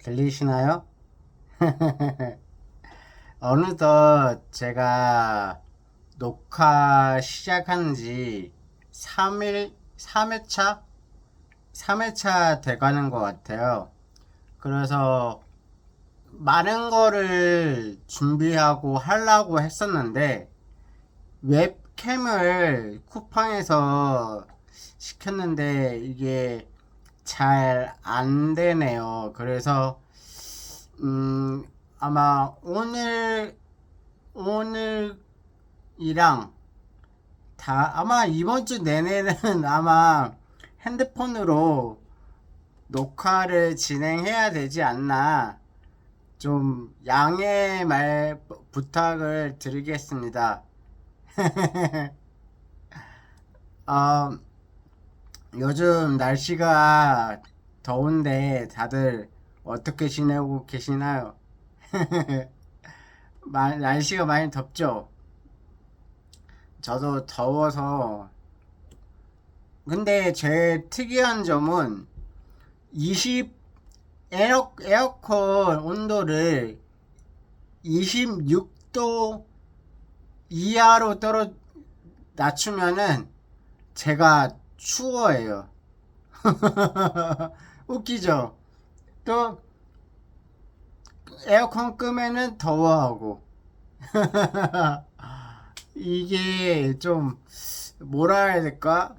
들리시나요? 어느덧 제가 녹화 시작한 지 3회차? 3회차 돼가는 것 같아요. 그래서 많은 거를 준비하고 하려고 했었는데, 웹캠을 쿠팡에서 시켰는데, 이게 잘 안 되네요. 그래서 음, 아마 오늘이랑 아마 이번 주 내내는 아마 핸드폰으로 녹화를 진행해야 되지 않나. 좀 양해 말 부탁을 드리겠습니다. 어, 요즘 날씨가 더운데 다들 어떻게 지내고 계시나요? 날씨가 많이 덥죠? 저도 더워서. 근데 제 특이한 점은 20 에어컨 온도를 26도 이하로 낮추면은 제가 추워해요. 웃기죠? 또 에어컨 끄면은 더워하고. 이게 좀 뭐라 해야 될까?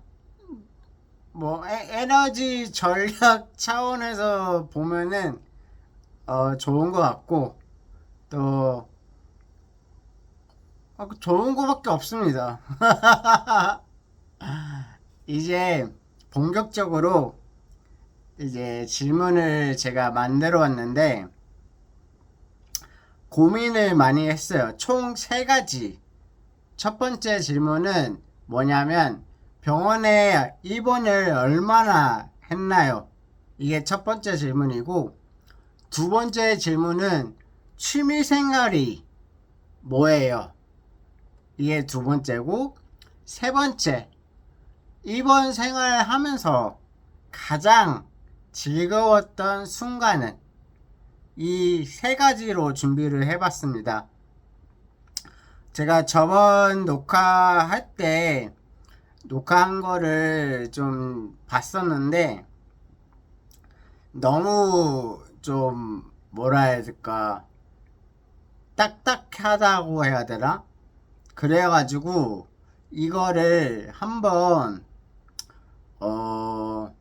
뭐 에너지 전략 차원에서 보면은 좋은 것 같고, 또 좋은 거밖에 없습니다. 이제 본격적으로 이제 질문을 제가 만들어 왔는데, 고민을 많이 했어요. 총 세 가지. 첫 번째 질문은 뭐냐면, 병원에 입원을 얼마나 했나요? 이게 첫 번째 질문이고, 두 번째 질문은 취미 생활이 뭐예요? 이게 두 번째고, 세 번째, 입원 생활하면서 가장 즐거웠던 순간은, 이 세 가지로 준비를 해봤습니다. 제가 저번 녹화할 때 녹화한 거를 좀 봤었는데, 너무 좀 뭐라 해야 될까, 딱딱하다고 해야 되나? 그래가지고 이거를 한번 어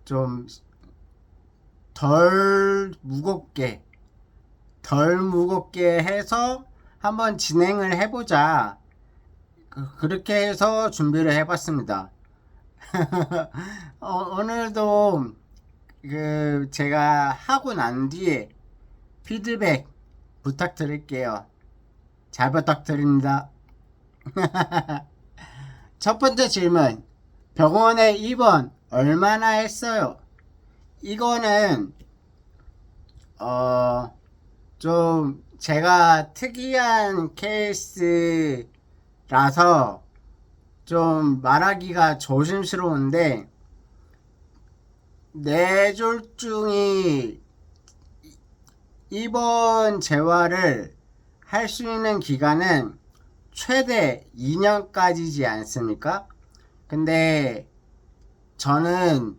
좀 덜 무겁게 덜 무겁게 해서 한번 진행을 해보자. 그렇게 해서 준비를 해봤습니다. 오늘도 그 제가 하고 난 뒤에 피드백 부탁드릴게요. 잘 부탁드립니다. 첫 번째 질문. 병원에 입원 얼마나 했어요? 이거는 어 좀 제가 특이한 케이스라서 좀 말하기가 조심스러운데, 뇌졸중이 입원 재활을 할 수 있는 기간은 최대 2년까지지 않습니까? 근데 저는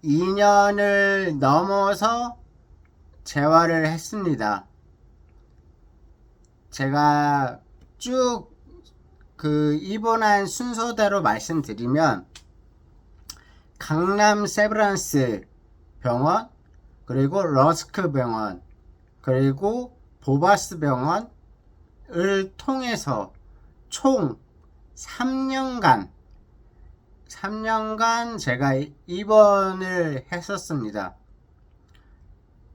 2년을 넘어서 재활을 했습니다. 제가 쭉 그 입원한 순서대로 말씀드리면, 강남 세브란스 병원, 그리고 러스크 병원, 그리고 보바스 병원을 통해서 총 3년간 제가 입원을 했었습니다.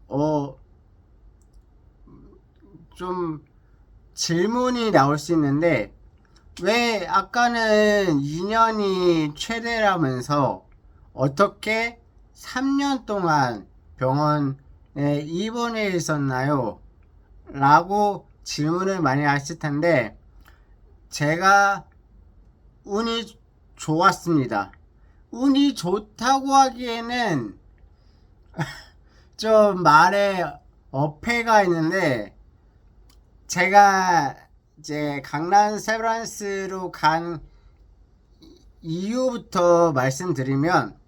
어, 좀 질문이 나올 수 있는데, 왜 아까는 2년이 최대라면서 어떻게 3년 동안 병원에 입원해 있었나요? 라고 질문을 많이 하실 텐데, 제가 운이 좋았습니다. 운이 좋다고 하기에는 좀 말에 어폐가 있는데, 제가 이제 강남 세브란스로 간 이유부터 말씀드리면,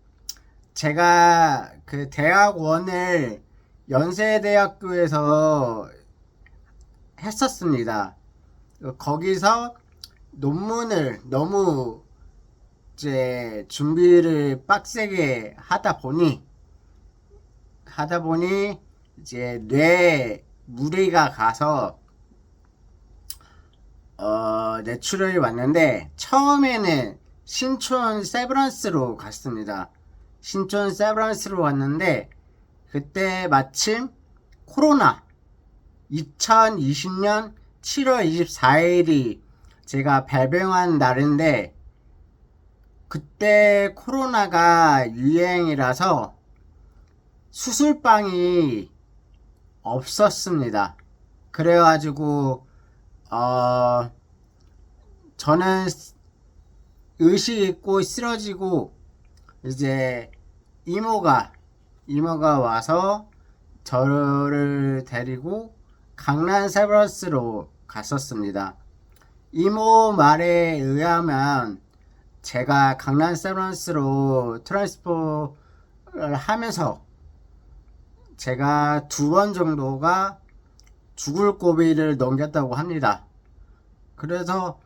제가 그 대학원을 연세대학교에서 했었습니다. 거기서 논문을 너무 이제 준비를 빡세게 하다 보니 이제 뇌에 무리가 가서 뇌출혈이 왔는데, 처음에는 신촌 세브란스로 갔습니다. 신촌 세브란스로 왔는데, 그때 마침 코로나 2020년 7월 24일이 제가 발병한 날인데, 그때 코로나가 유행이라서 수술방이 없었습니다. 그래가지고 저는 의식 있고 쓰러지고, 이제 이모가 와서 저를 데리고 강남 세브란스로 갔었습니다. 이모 말에 의하면 제가 강남 세브란스로 트랜스포를 하면서 제가 2번 정도가 죽을 고비를 넘겼다고 합니다. 그래서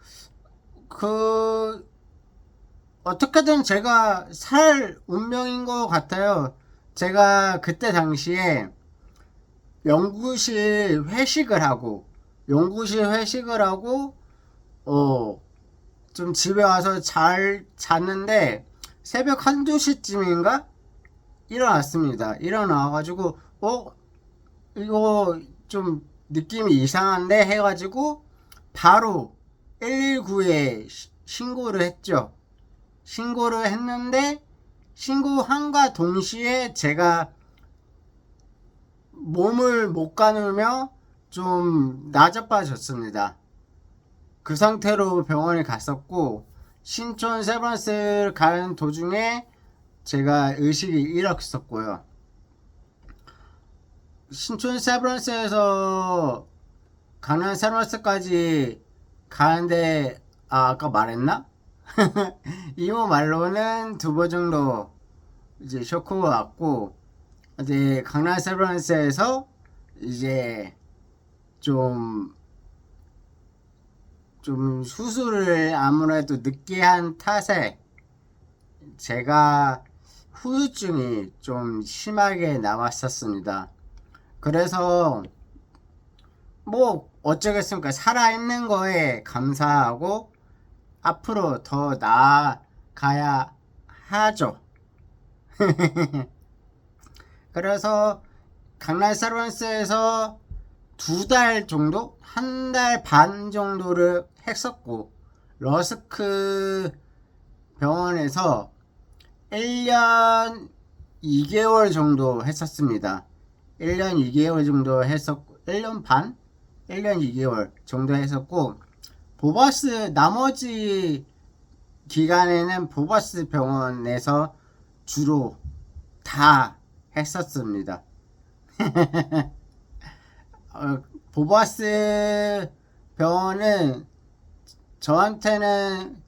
어떻게든 제가 살 운명인 것 같아요. 제가 그때 당시에 연구실 회식을 하고 좀 집에 와서 잘 잤는데, 새벽 1~2시쯤인가 일어났습니다. 일어나가지고 이거 좀 느낌이 이상한데 해가지고 바로 119에 신고를 했죠. 신고를 했는데, 신고함과 동시에 제가 몸을 못 가누며 좀 나자빠졌습니다. 그 상태로 병원에 갔었고, 신촌 세브란스 가는 도중에 제가 의식이 잃었었고요. 신촌 세브란스에서 강남 세브란스까지 가는데, 아까 말했나? 이모 말로는 2번 정도 이제 쇼크가 왔고, 이제 강남 세브란스에서 이제 좀 수술을 아무래도 늦게 한 탓에 제가 후유증이 좀 심하게 남았었습니다. 그래서 뭐 어쩌겠습니까? 살아있는 거에 감사하고 앞으로 더 나아가야 하죠. 그래서 강남 세브란스에서 2달 정도? 1달 반 정도를 했었고, 러스크 병원에서 1년 2개월 정도 했었습니다. 1년 2개월 정도 했었고, 1년 반? 1년 2개월 정도 했었고, 나머지 기간에는 보바스 병원에서 주로 다 했었습니다. 보바스 병원은 저한테는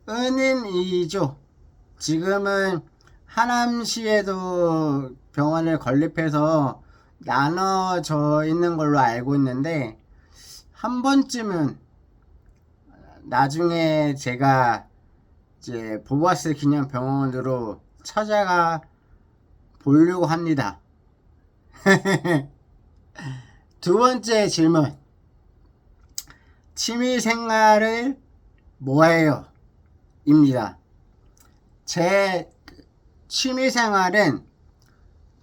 은인이죠. 지금은 하남시에도 병원을 건립해서 나눠져 있는 걸로 알고 있는데, 한 번쯤은 나중에 제가 이제 보바스 기념병원으로 찾아가 보려고 합니다. 2번째 질문. 취미생활을 뭐해요? 입니다. 제 취미생활은,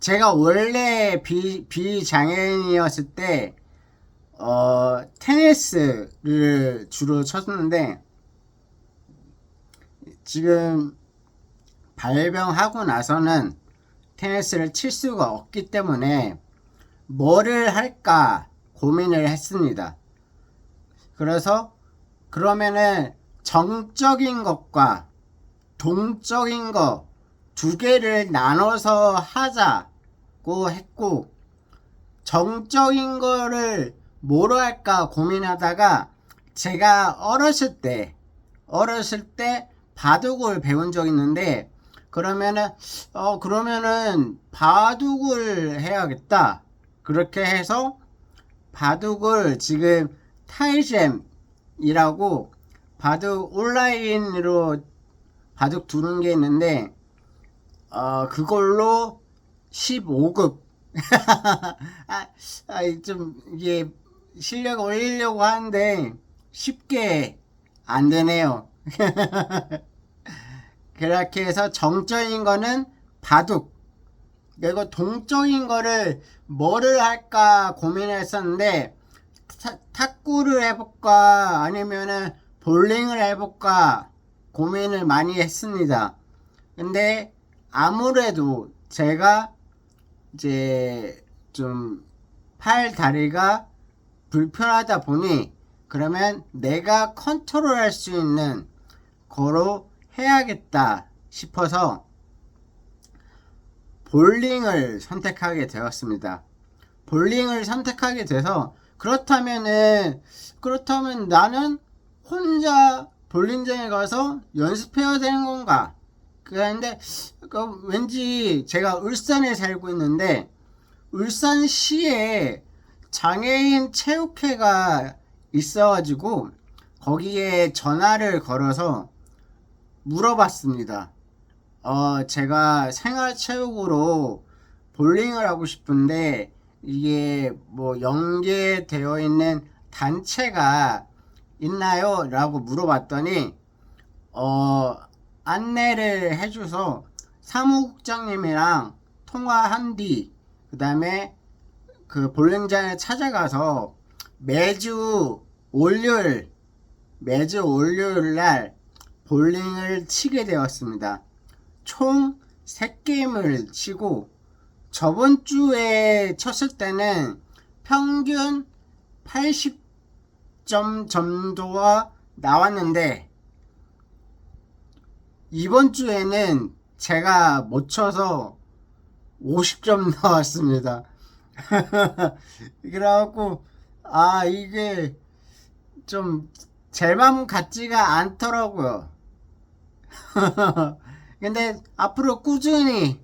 제가 원래 비장애인이었을 때 테니스를 주로 쳤는데, 지금 발병하고 나서는 테니스를 칠 수가 없기 때문에 뭐를 할까 고민을 했습니다. 그래서 그러면은 정적인 것과 동적인 거 2개를 나눠서 하자 고 했고, 정적인 거를 뭐로 할까 고민하다가 제가 어렸을 때 바둑을 배운 적 있는데, 그러면은 바둑을 해야겠다. 그렇게 해서 바둑을 지금 타이젬이라고 바둑 온라인으로 바둑 두는 게 있는데, 그걸로 15급 좀 이게 실력 올리려고 하는데 쉽게 안 되네요. 그렇게 해서 정적인 거는 바둑, 그리고 동적인 거를 뭐를 할까 고민했었는데, 탁구를 해볼까 아니면은 볼링을 해볼까 고민을 많이 했습니다. 근데 아무래도 제가 이제 좀 팔 다리가 불편하다 보니, 그러면 내가 컨트롤할 수 있는 거로 해야겠다 싶어서 볼링을 선택하게 되었습니다. 볼링을 선택하게 돼서, 그렇다면 나는 혼자 볼링장에 가서 연습해야 되는 건가? 그런데 왠지 제가 울산에 살고 있는데, 울산시에 장애인 체육회가 있어가지고 거기에 전화를 걸어서 물어봤습니다. 제가 생활체육으로 볼링을 하고 싶은데 이게 뭐 연계되어 있는 단체가 있나요? 라고 물어봤더니 안내를 해줘서 사무국장님이랑 통화한 뒤, 그 다음에 그 볼링장에 찾아가서 매주 월요일 날 볼링을 치게 되었습니다. 총 3게임을 치고, 저번 주에 쳤을 때는 평균 80점 정도가 나왔는데, 이번 주에는 제가 못 쳐서 50점 나왔습니다. 그래갖고 이게 좀 제 맘 같지가 않더라고요. 근데 앞으로 꾸준히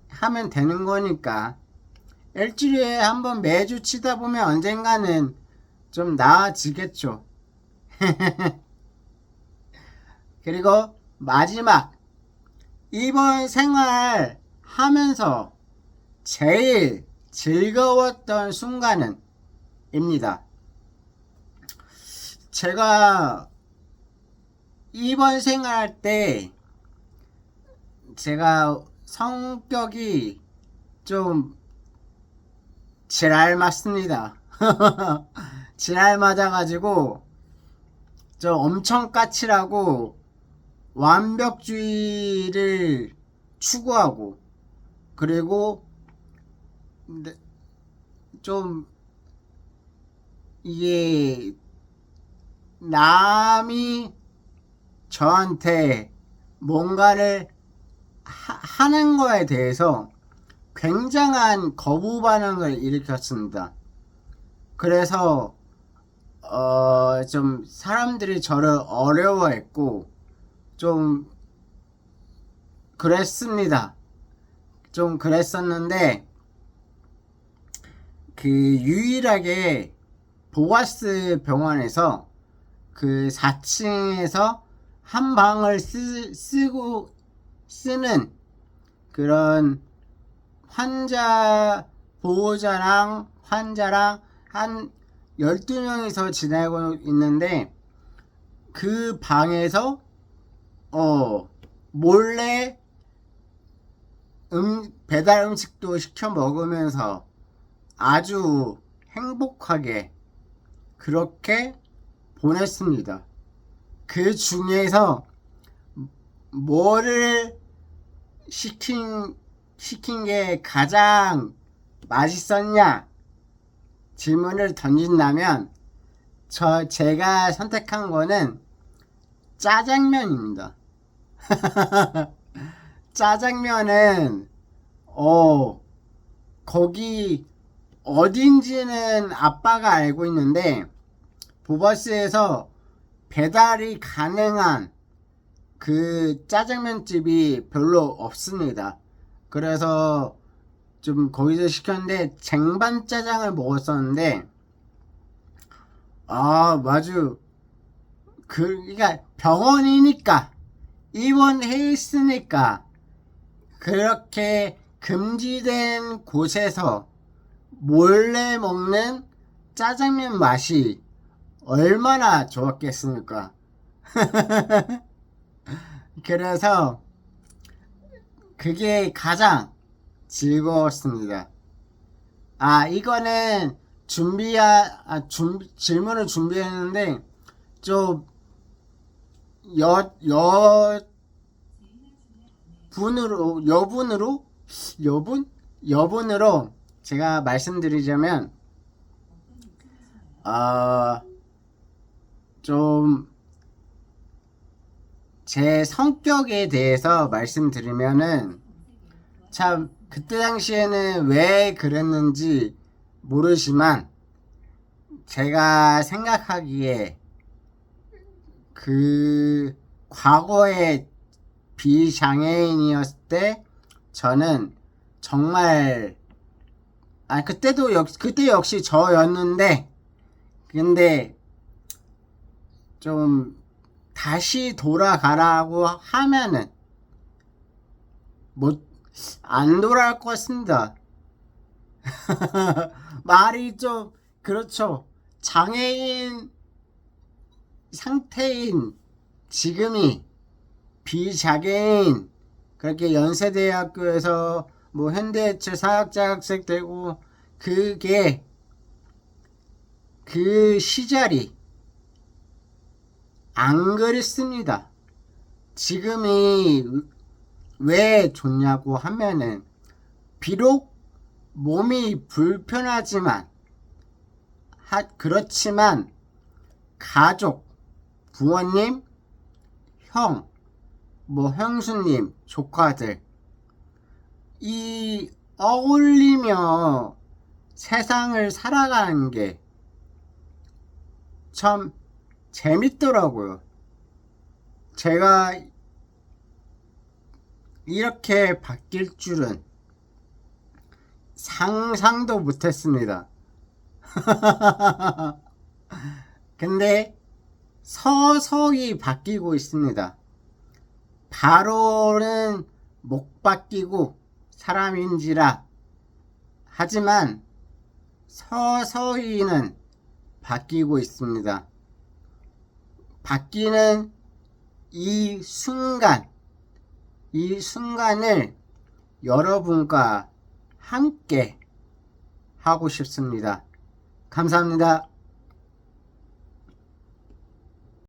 하면 되는 거니까, 일주일에 한번 매주 치다 보면 언젠가는 좀 나아지겠죠. 그리고 마지막, 이번 생활 하면서 제일 즐거웠던 순간은 입니다. 제가 이번 생활할 때 제가 성격이 좀 지랄 맞습니다. 지랄 맞아가지고 저 엄청 까칠하고 완벽주의를 추구하고, 그리고 좀 이게 남이 저한테 뭔가를 하는 거에 대해서 굉장한 거부 반응을 일으켰습니다. 그래서 좀 사람들이 저를 어려워했고 좀 그랬습니다. 좀 그랬었는데, 그 유일하게 보아스 병원에서 그 4층에서 한 방을 쓰는 그런 보호자랑 환자랑 한 12명이서 지내고 있는데, 그 방에서 몰래 배달 음식도 시켜 먹으면서 아주 행복하게 그렇게 보냈습니다. 그 중에서 뭐를 시킨 게 가장 맛있었냐 질문을 던진다면, 제가 선택한 거는 짜장면입니다. 짜장면은 거기 어딘지는 아빠가 알고 있는데 보버스에서 배달이 가능한 그 짜장면집이 별로 없습니다. 그래서 좀 거기서 시켰는데 쟁반짜장을 먹었었는데 아주 그러니까 병원이니까 입원해 있으니까 그렇게 금지된 곳에서 몰래 먹는 짜장면 맛이 얼마나 좋았겠습니까? 그래서 그게 가장 즐거웠습니다. 이거는 질문을 준비했는데 좀 여분으로 제가 말씀드리자면 좀 제 성격에 대해서 말씀드리면은 참 그때 당시에는 왜 그랬는지 모르지만 제가 생각하기에 그 과거에 비장애인이었을 때 저는 정말 그때 역시 저였는데 근데 좀 다시 돌아가라고 하면은 안 돌아갈 것 같습니다. 말이 좀 그렇죠. 장애인 상태인 지금이 비장애인 그렇게 연세대학교에서 뭐 현대해체 사학자학생 되고 그게 그 시절이 안 그랬습니다. 지금이 왜 좋냐고 하면은 비록 몸이 불편하지만 그렇지만 가족, 부모님, 형, 형수님, 조카들 이 어울리며 세상을 살아가는 게 참 재밌더라고요. 제가 이렇게 바뀔 줄은 상상도 못했습니다. 근데 서서히 바뀌고 있습니다. 바로는 못 바뀌고 사람인지라 하지만 서서히는 바뀌고 있습니다. 바뀌는 이 순간을 여러분과 함께 하고 싶습니다. 감사합니다.